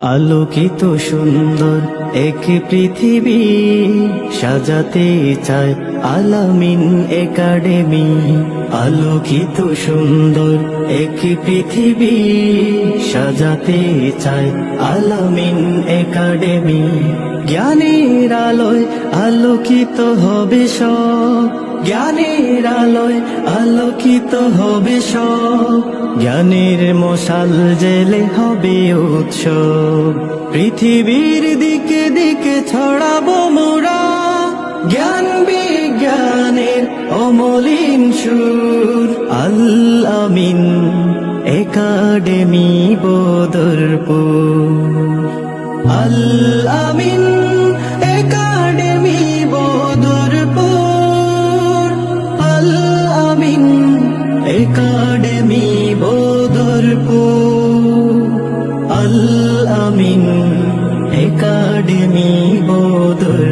আলোকিত সুন্দর এক পৃথিবী সাজাতে চায় আলামিন একাডেমি। আলোকিত সুন্দর এক পৃথিবী সাজাতে চায় আলামিন একাডেমি। জ্ঞানের আলোয় আলোকিত হবে সব, জ্ঞানের আলোয় আলোকিত হবে সব। জ্ঞানের মশাল জেলে হবে উৎসব। পৃথিবীর দিকে দিকে ছড়াবো মোরা জ্ঞান বিজ্ঞানের অমলিন সুর। আল আমিন একাডেমি বদরপুর। আল আমিন একাডেমি বদরপুর। আল আমিন একাডেমি বদরপুর। আল আমিন একাডেমি বদরপুর।